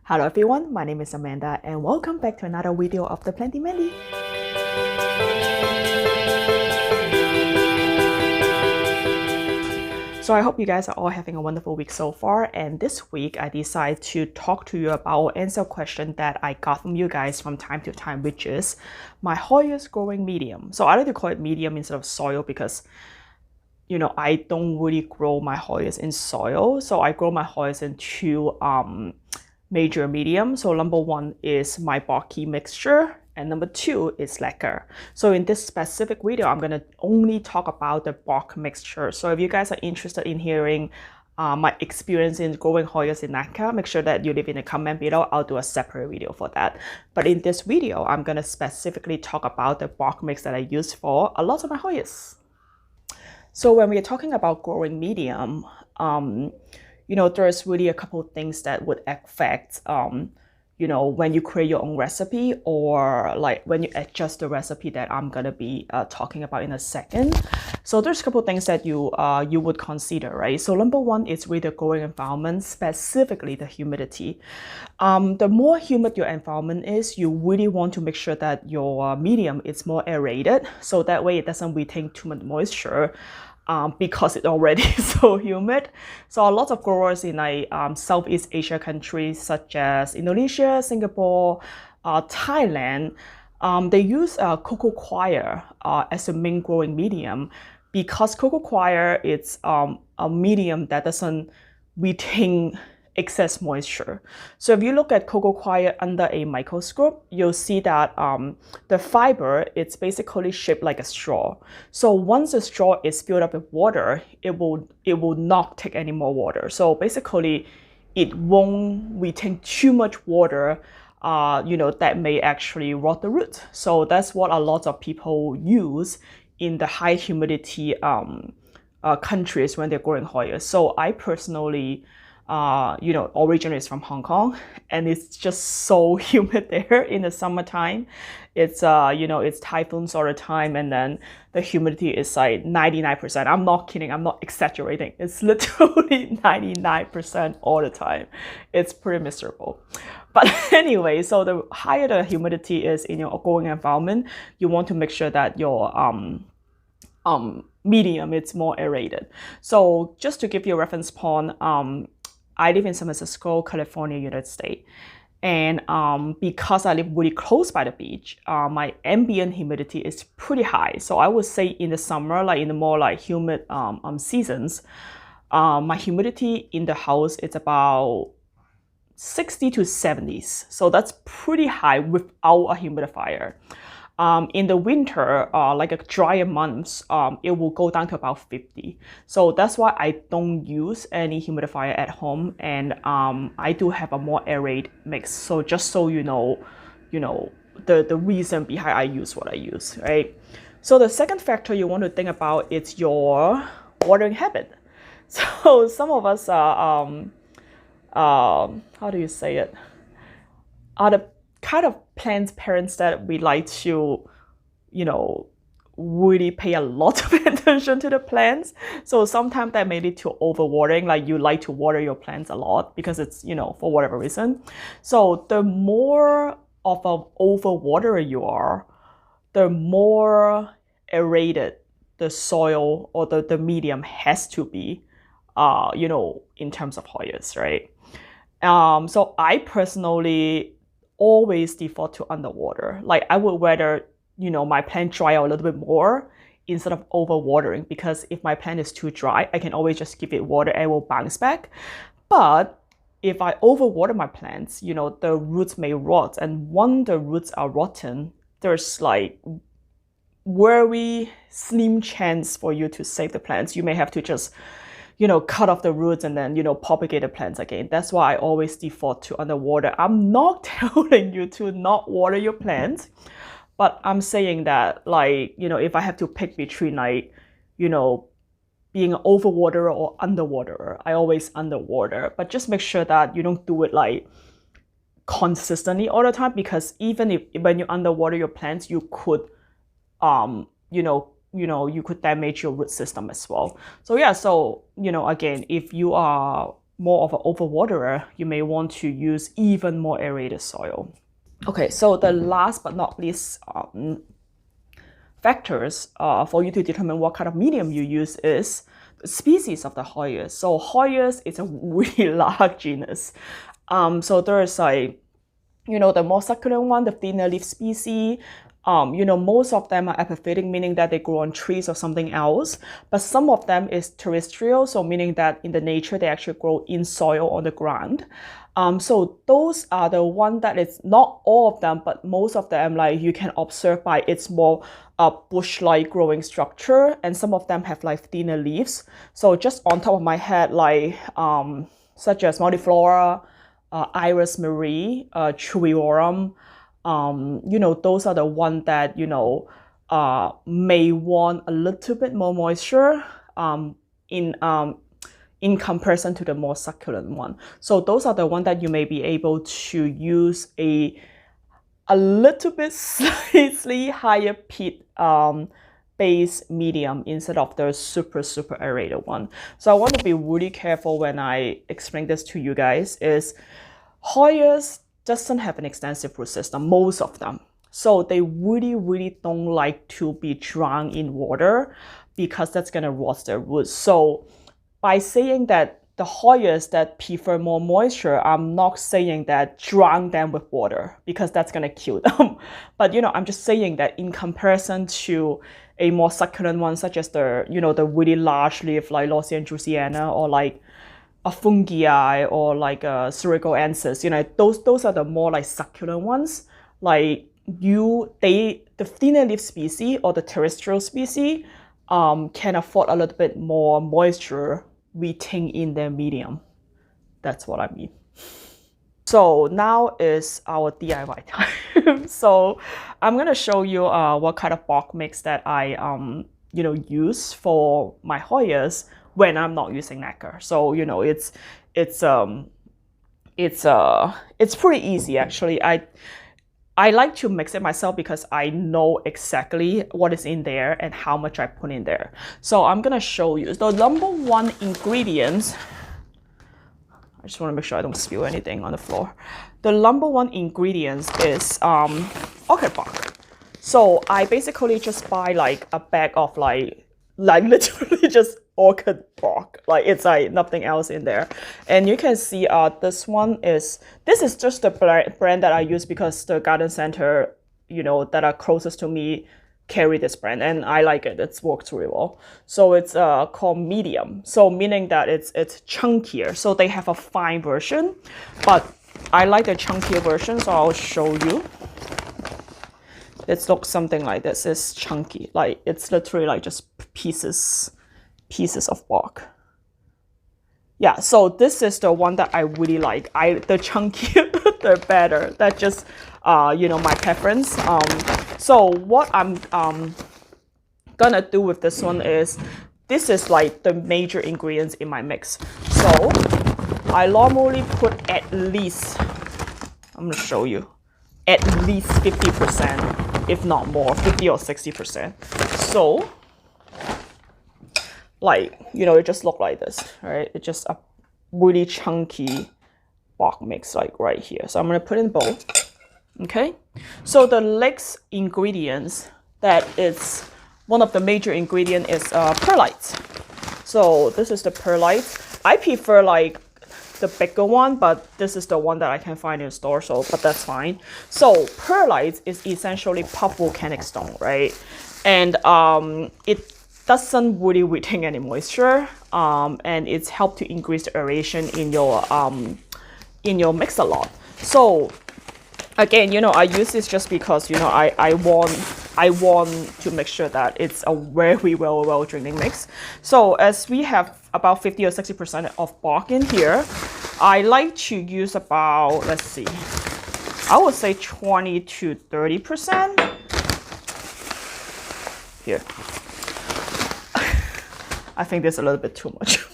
Hello everyone, my name is Amanda and welcome back to another video of the Planty Mandy. So I hope you guys are all having a wonderful week so far, and this week I decided to talk to you about or answer a question that I got from you guys from time to time, which is my Hoya's growing medium. So I like to call it medium instead of soil because I don't really grow my Hoyas in soil. So I grow my Hoyas in two major medium. So number one is my bulky mixture and number two is LECA. So in this specific video, I'm gonna only talk about the bulk mixture. So if you guys are interested in hearing my experience in growing Hoyas in LECA, make sure that you leave in the comment below. I'll do a separate video for that. But in this video, I'm gonna specifically talk about the bulk mix that I use for a lot of my Hoyas. So when we're talking about growing medium, there's really a couple of things that would affect, when you create your own recipe or like when you adjust the recipe that I'm gonna be talking about in a second. So there's a couple of things that you would consider, right? So number one is with the growing environment, specifically the humidity. The more humid your environment is, you really want to make sure that your medium is more aerated, so that way it doesn't retain too much moisture. Because it's already so humid. So a lot of growers in Southeast Asia countries such as Indonesia, Singapore, Thailand, they use cocoa coir as a main growing medium because cocoa coir is a medium that doesn't retain excess moisture. So if you look at cocoa coir under a microscope, you'll see that the fiber, it's basically shaped like a straw. So once the straw is filled up with water, it will not take any more water. So basically, it won't retain too much water, that may actually rot the root. So that's what a lot of people use in the high humidity countries when they're growing Hoya. So I personally originally is from Hong Kong, and it's just so humid there in the summertime. It's it's typhoons all the time, and then the humidity is like 99%. I'm not kidding, I'm not exaggerating. It's literally 99% all the time. It's pretty miserable. But anyway, so the higher the humidity is in your growing environment, you want to make sure that your medium it's more aerated. So just to give you a reference point, I live in San Francisco, California, United States. And because I live really close by the beach, my ambient humidity is pretty high. So I would say in the summer, like in the more like humid seasons, my humidity in the house is about 60 to 70s. So that's pretty high without a humidifier. In the winter, like a drier months, it will go down to about 50. So that's why I don't use any humidifier at home, and I do have a more aerated mix. So just so you know the reason behind I use what I use, right? So the second factor you want to think about is your watering habit. So some of us are, how do you say it? Are the kind of plant parents that we like to, really pay a lot of attention to the plants. So sometimes that may lead to overwatering, like you like to water your plants a lot because it's, for whatever reason. So the more of an overwaterer you are, the more aerated the soil or the medium has to be, in terms of Hoyas, right? So I personally always default to underwater. Like I would rather, my plant dry out a little bit more instead of overwatering, because if my plant is too dry, I can always just give it water and it will bounce back. But if I overwater my plants, the roots may rot. And when the roots are rotten, there's like very slim chance for you to save the plants. You may have to just cut off the roots and then, propagate the plants again. That's why I always default to underwater. I'm not telling you to not water your plants, but I'm saying that, like, if I have to pick between, like, being an overwaterer or underwaterer, I always underwater. But just make sure that you don't do it, like, consistently all the time, because even if when you underwater your plants, you could, you could damage your root system as well. So yeah, so again, if you are more of an overwaterer, you may want to use even more aerated soil. Okay, so the last but not least factors for you to determine what kind of medium you use is the species of the Hoyas. So Hoyas is a really large genus. So there's like, the more succulent one, the thinner leaf species. Most of them are epiphytic, meaning that they grow on trees or something else. But some of them is terrestrial, so meaning that in the nature, they actually grow in soil on the ground. So those are the one that it's not all of them, but most of them, like you can observe by its more bush-like growing structure, and some of them have like thinner leaves. So just on top of my head, like such as Multiflora, Iris Marie, Chewiorum, those are the ones that, may want a little bit more moisture in comparison to the more succulent one. So those are the ones that you may be able to use a little bit slightly higher peat base medium instead of the super aerated one. So I want to be really careful when I explain this to you guys is Hoyas doesn't have an extensive root system, most of them. So they really don't like to be drowned in water because that's going to rot their roots. So by saying that the Hoyas that prefer more moisture, I'm not saying that drown them with water because that's going to kill them. But, I'm just saying that in comparison to a more succulent one, such as the really large leaf like Lossia and Drusiana, or like a fungi or like a Syringoensis, those are the more like succulent ones. Like the thinner leaf species or the terrestrial species can afford a little bit more moisture retain in their medium. That's what I mean. So now is our DIY time. So I'm gonna show you what kind of bulk mix that I use for my Hoyas when I'm not using LECA. So it's pretty easy actually. I like to mix it myself because I know exactly what is in there and how much I put in there. So I'm gonna show you the number one ingredients. I just want to make sure I don't spill anything on the floor. The number one ingredients is orchid bark. So I basically just buy like a bag of like literally just orchid bark. Like it's like nothing else in there. And you can see this is just the brand that I use because the garden center, that are closest to me carry this brand and I like it. It's worked really well. So it's called medium. So meaning that it's chunkier. So they have a fine version, but I like the chunkier version, so I'll show you. It looks something like this. It's chunky. Like it's literally like just pieces of bark. Yeah, so this is the one that I really like. The chunkier, the better. That's just my preference. So what I'm gonna do with this one is, this is like the major ingredients in my mix. So I normally put at least, I'm gonna show you, at least 50%, if not more, 50 or 60%. So like, it just look like this, right? It's just a really chunky bark mix like right here. So I'm gonna put in the bowl. Okay, so the next ingredients that is one of the major ingredient is perlite. So this is the perlite. I prefer like the bigger one, but this is the one that I can find in the store, but that's fine. So perlite is essentially puff volcanic stone, right? And it doesn't really retain any moisture, and it's helped to increase the aeration in your mix a lot. So again, I use this just because I want to make sure that it's a very well draining mix. So as we have about 50 or 60% of bark in here, I like to use about, let's see, I would say 20 to 30% here. I think there's a little bit too much,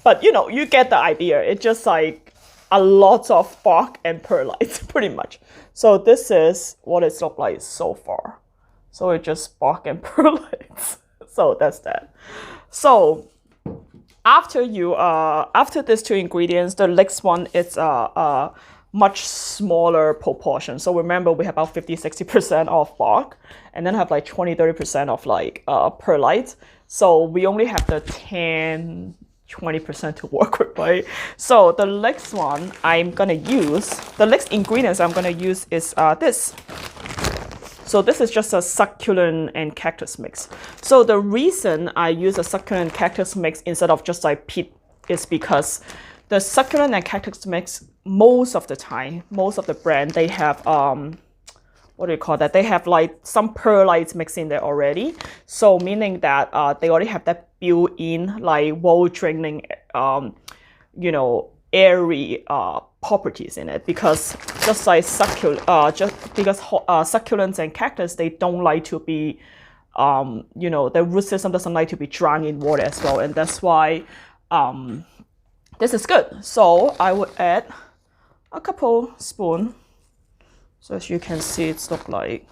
but you get the idea. It's just like a lot of bark and perlite, pretty much. So this is what it's looked like so far. So it's just bark and perlite. So that's that. So after you after these two ingredients, the next one is a much smaller proportion. So remember, we have about 50-60% of bark, and then have like 20-30% of like perlite. So we only have the 10-20% to work with, right? So the next one I'm gonna use, the next ingredients I'm gonna use is this. So this is just a succulent and cactus mix. So the reason I use a succulent and cactus mix instead of just like peat is because the succulent and cactus mix, most of the time, most of the brand, they have what do you call that? They have like some perlites mixed in there already. So meaning that they already have that built-in like wall draining, you know, airy properties in it, because just like succulents and cactus, they don't like to be you know, the root system doesn't like to be drowned in water as well, and that's why this is good. So I would add a couple spoon. So as you can see, it's look like,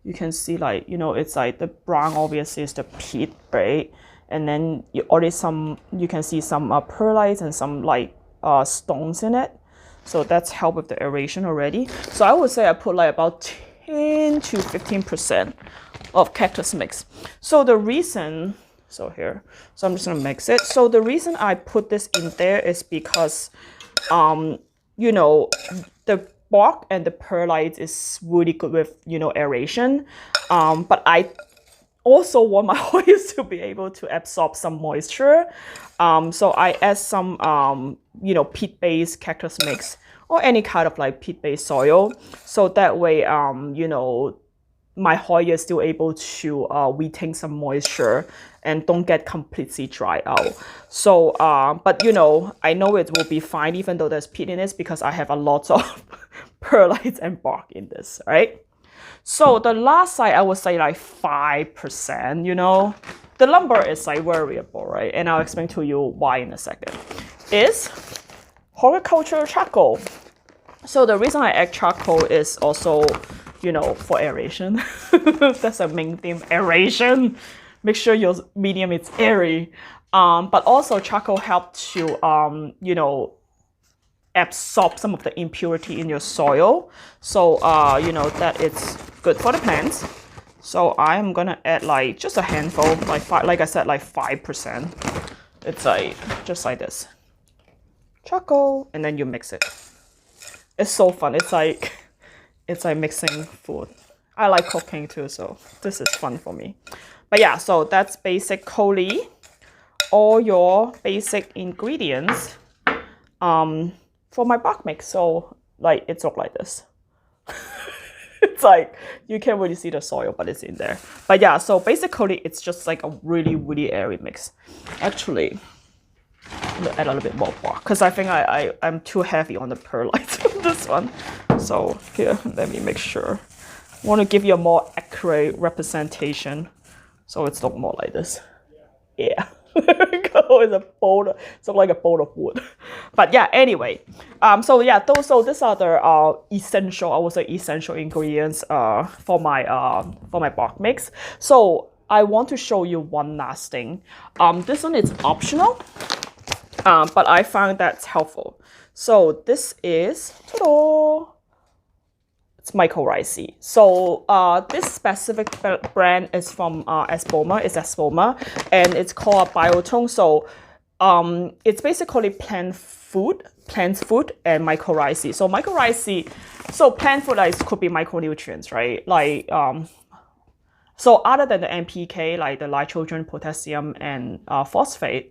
you can see like, you know, it's like the brown obviously is the peat, right? And then you already you can see some perlites and some like stones in it. So that's help with the aeration already. So I would say I put like about 10-15% of cactus mix. So the reason, so I'm just gonna mix it. So the reason I put this in there is because, you know, the bark and the perlite is really good with, you know, aeration. But I also want my Hoyas to be able to absorb some moisture. So I add some, you know, peat-based cactus mix or any kind of like peat-based soil. So that way, you know, my Hoya is still able to retain some moisture and don't get completely dry out. So, but you know, I know it will be fine even though there's peat in this, because I have a lot of perlite and bark in this, right? So the last side, I would say like 5%, you know. The number is like variable, right? And I'll explain to you why in a second. Is horticultural charcoal. So the reason I add charcoal is also, you know, for aeration. That's a main theme, aeration. Make sure your medium is airy. But also charcoal helps to, you know, absorb some of the impurity in your soil. So, you know, that it's good for the plants. So I'm gonna add like just a handful, like I said, like 5%. It's like, just like this. Charcoal, and then you mix it. It's so fun. It's like mixing food. I like cooking too, so this is fun for me. But yeah, so that's basically all your basic ingredients for my bark mix. So like it's look like this. It's like you can't really see the soil, but it's in there. But yeah, so basically it's just like a really, really airy mix. Actually, I'm gonna add a little bit more bark because I think I'm too heavy on the perlite on this one. So here, let me make sure. I want to give you a more accurate representation. So it's look more like this. Yeah. Go is a bowl, so like a bowl of wood. But yeah, anyway, so yeah, these are the essential, I would say essential ingredients for my bark mix. So I want to show you one last thing. This one is optional, but I found that's helpful. So this is ta-da! It's mycorrhizae. So this specific brand is from Espoma. It's Espoma, and it's called Biotone. So it's basically plant food and mycorrhizae. So mycorrhizae, so plant food could be micronutrients, right? Like so other than the NPK, like the nitrogen, potassium, and phosphate,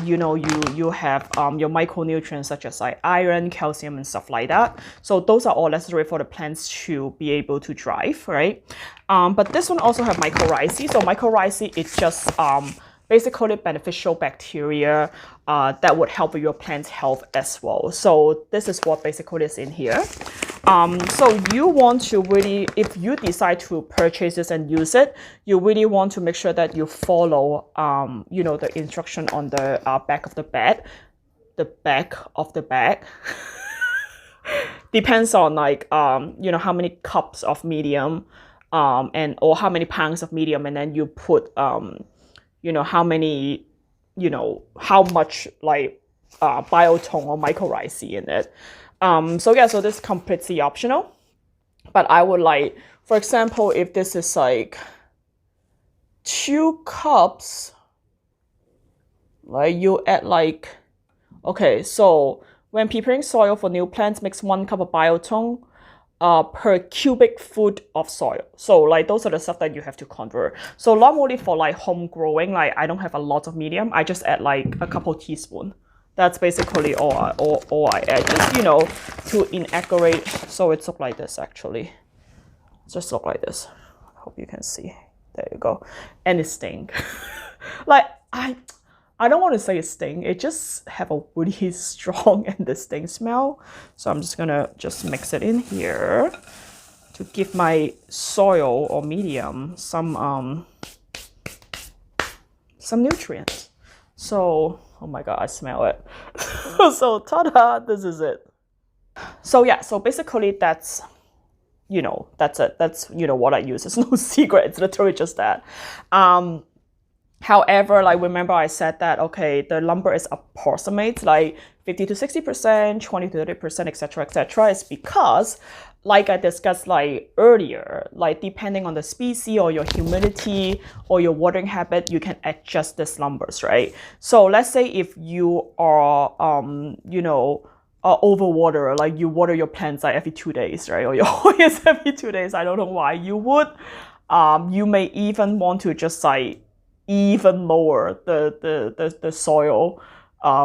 you know, you have your micronutrients such as like iron, calcium, and stuff like that. So those are all necessary for the plants to be able to thrive, right? But this one also have mycorrhizae. So mycorrhizae is just basically beneficial bacteria that would help with your plant's health as well. So this is what basically is in here. So you want to really, if you decide to purchase this and use it, you really want to make sure that you follow, you know, the instruction on the back of the bag. The back of the bag depends on like, you know, how many cups of medium, or how many pounds of medium, and then you put, you know, how many you know, how much like biotone or mycorrhizae in it. So yeah, so this is completely optional. But I would like, for example, if this is like 2 cups, like you add like, okay, so when preparing soil for new plants, mix 1 cup of biotone per cubic foot of soil. So like those are the stuff that you have to convert. So normally for like home growing, like I don't have a lot of medium. I just add like a couple teaspoons. That's basically all I add, just, you know, to inaugurate. So it's look like this actually. It's just look like this. I hope you can see. There you go. And it stink. Like I don't want to say it stink. It just have a really strong and distinct smell. So I'm just gonna just mix it in here to give my soil or medium some nutrients. So, oh my god, I smell it. So ta-da, this is it. So yeah, so basically that's, you know, that's it. That's, you know, what I use. It's no secret. It's literally just that. However, like remember I said that, okay, the number is approximate, like 50 to 60%, 20 to 30%, etc., etc. It's because, like I discussed like earlier, like depending on the species or your humidity or your watering habit, you can adjust these numbers, right? So let's say if you are, you know, overwater, like you water your plants like every 2 days, right? Or your Hoyas every 2 days. I don't know why you would. You may even want to just like even lower the soil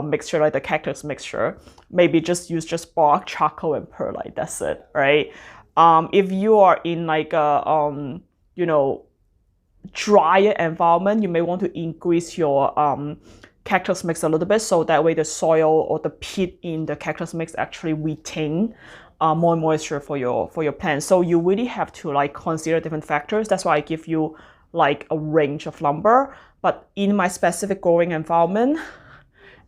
mixture, like the cactus mixture. Maybe just use just bark, charcoal, and perlite. That's it, right? If you are in like a you know, drier environment, you may want to increase your cactus mix a little bit, so that way the soil or the peat in the cactus mix actually retain more moisture for your plants. So you really have to like consider different factors. That's why I give you like a range of number. But in my specific growing environment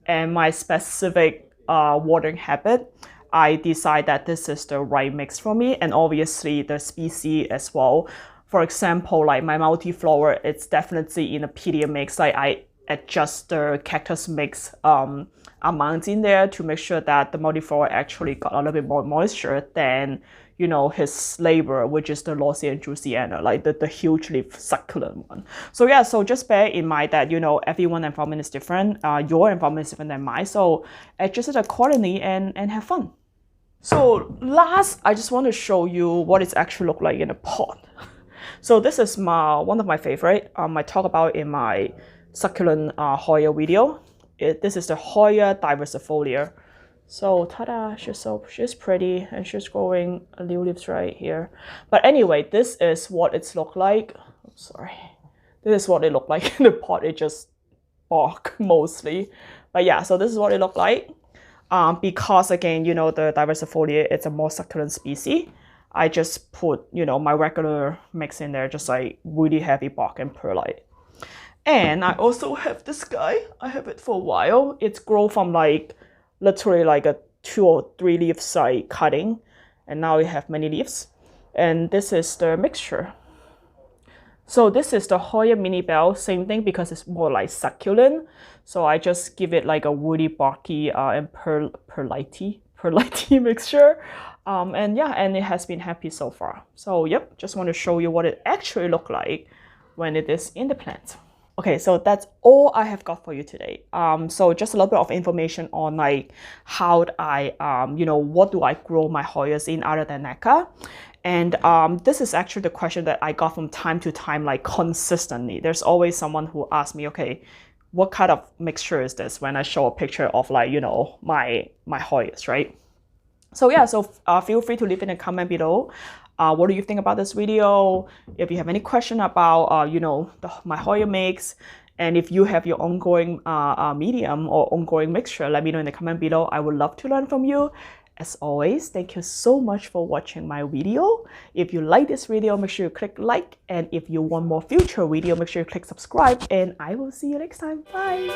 and my specific watering habit, I decide that this is the right mix for me, and obviously the species as well. For example, like my multi-flower, it's definitely in a peaty mix. Like I adjust the cactus mix amount in there to make sure that the multi-flower actually got a little bit more moisture than, you know, his labor, which is the Lossy and Juiciana, like the huge leaf succulent one. So yeah, so just bear in mind that, you know, everyone's environment is different. Your environment is different than mine. So adjust it accordingly and have fun. So last, I just want to show you what it actually look like in a pot. So this is one of my favorite. I talk about in my succulent Hoya video. This is the Hoya diversifolia. So ta-da, she's pretty and she's growing new leaves right here. But anyway, this is what it's look like. I'm sorry. This is what it looked like in the pot. It just bark mostly. But yeah, so this is what it looked like. Because again, you know, the diversifolia, it's a more succulent species. I just put, you know, my regular mix in there, just like really heavy bark and perlite. And I also have this guy. I have it for a while. It's grown from like literally like a 2 or 3 leaf side cutting, and now we have many leaves. And this is the mixture. So this is the Hoya mini bell, same thing because it's more like succulent. So I just give it like a woody, barky and perlitey mixture. And yeah, and it has been happy so far. So yep, just want to show you what it actually look like when it is in the plant. Okay, so that's all I have got for you today. So just a little bit of information on like how I, you know, what do I grow my Hoyas in other than LECA. And this is actually the question that I got from time to time, like consistently. There's always someone who asks me, okay, what kind of mixture is this, when I show a picture of like, you know, my Hoyas, right? So yeah, so feel free to leave in a comment below. What do you think about this video? If you have any question about, you know, my Hoya mix, and if you have your ongoing medium or ongoing mixture, let me know in the comment below. I would love to learn from you. As always, thank you so much for watching my video. If you like this video, make sure you click like. And if you want more future video, make sure you click subscribe. And I will see you next time. Bye.